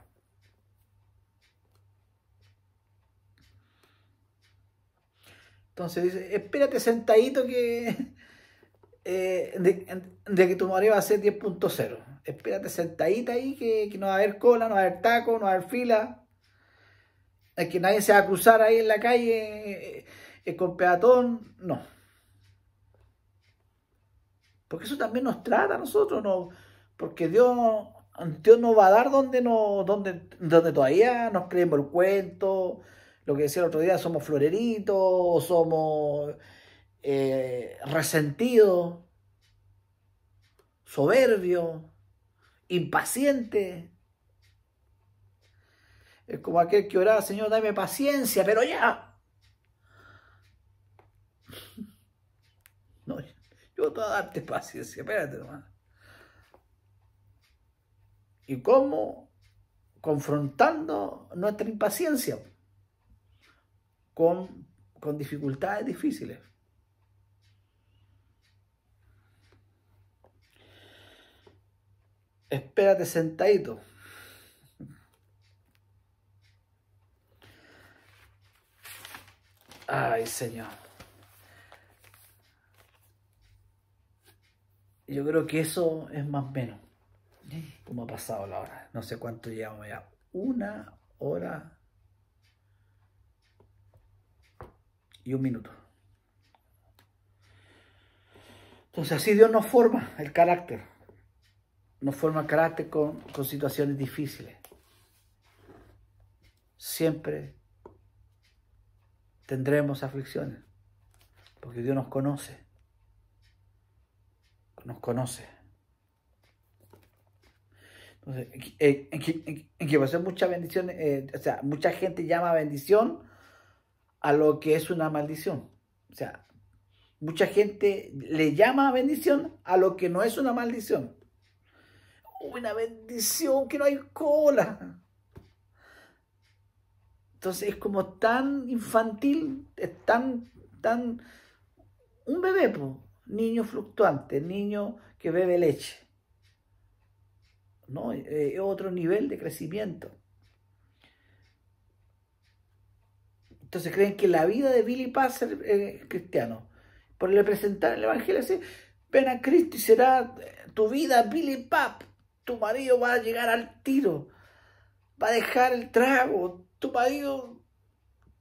Entonces dice, espérate sentadito que de que tu marea va a ser 10.0. Espérate sentadita ahí que no va a haber cola, no va a haber taco, no va a haber fila. Que nadie se va a cruzar ahí en la calle con peatón. No. Porque eso también nos trata a nosotros, no, porque Dios nos va a dar donde todavía nos creemos el cuento, lo que decía el otro día, somos floreritos, somos resentidos, soberbios, impacientes. Es como aquel que oraba, Señor, dame paciencia, pero ya. No, yo te voy a darte paciencia, espérate nomás. ¿Y cómo? Confrontando nuestra impaciencia con dificultades difíciles. Espérate sentadito. Ay, Señor. Yo creo que eso es más o menos. ¿Cómo ha pasado la hora? No sé cuánto llevamos ya. 1 hora y 1 minuto. Entonces así Dios nos forma el carácter. Nos forma el carácter con situaciones difíciles. Siempre tendremos aflicciones. Porque Dios nos conoce. Nos conoce. Entonces, en que pasó muchas bendiciones, o sea, mucha gente llama bendición a lo que es una maldición. O sea, mucha gente le llama bendición a lo que no es una maldición. Una bendición que no hay cola. Entonces es como tan infantil, es tan, un bebé, po, niño fluctuante, niño que bebe leche. ¿No? Otro nivel de crecimiento. Entonces creen que la vida de Billy Paz es cristiano. Por le presentar el Evangelio así, ven a Cristo y será tu vida Billy Pap. Tu marido va a llegar al tiro, va a dejar el trago, tu marido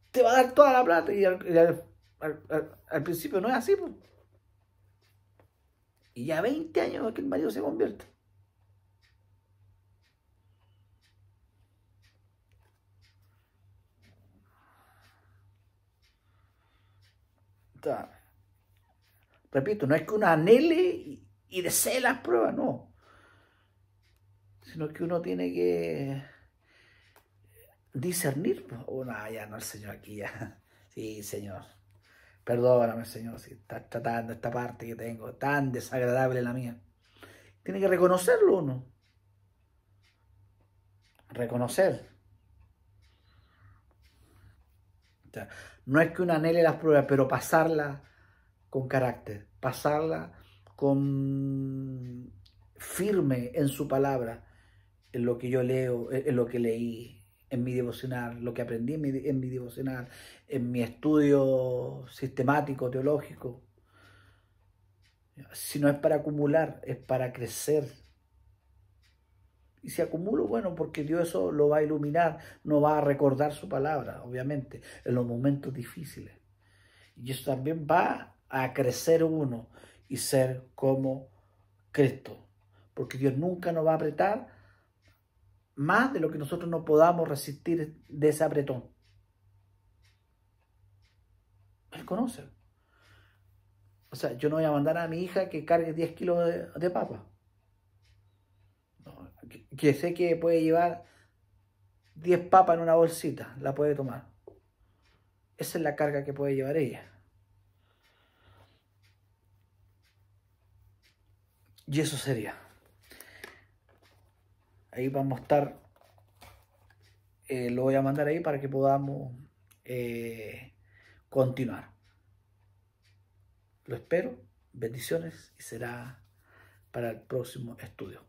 te va a dar toda la plata. Y al principio no es así, pues. Y ya 20 años que el marido se convierte. Entonces, repito, no es que uno anhele y desee las pruebas, no. Sino que uno tiene que discernir. Oh, no, ya no, el Señor aquí ya. Sí, Señor. Perdóname, Señor, si estás tratando esta parte que tengo, tan desagradable la mía. Tiene que reconocerlo uno. Reconocer. O sea, no es que uno anhele las pruebas, pero pasarla con carácter, pasarla con firme en su palabra, en lo que yo leo, en lo que leí, en mi devocional, lo que aprendí en mi devocional, en mi estudio sistemático, teológico. Si no es para acumular, es para crecer. Y si acumulo, bueno, porque Dios eso lo va a iluminar, no va a recordar su palabra, obviamente, en los momentos difíciles. Y eso también va a crecer uno y ser como Cristo. Porque Dios nunca nos va a apretar más de lo que nosotros no podamos resistir de ese apretón. Él conoce. O sea, yo no voy a mandar a mi hija que cargue 10 kilos de papa. No, que sé que puede llevar 10 papas en una bolsita, la puede tomar. Esa es la carga que puede llevar ella. Y eso sería. Ahí vamos a estar lo voy a mandar ahí para que podamos continuar. Lo espero, bendiciones y será para el próximo estudio.